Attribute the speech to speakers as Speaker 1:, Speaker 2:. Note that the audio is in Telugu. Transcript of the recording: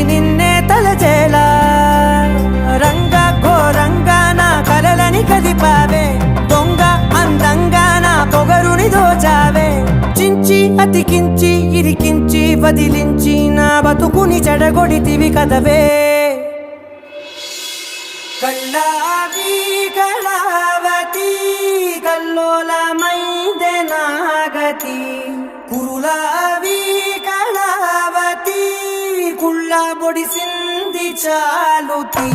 Speaker 1: నిన్నే తలచేలా రంగ ఘోరంగా నా కలలని కదిపావే దొంగ అందంగా నా పొగరుని దోచావే చించి అతికించి ఇరికించి వదిలించి నా బతుకుని చెడగొడితివి కదవే కళ్ళావి కళావతి కల్లోలమైందే నాగతి కురులావి కళావతి కుళ్ళ బొడిసింది చాలుతి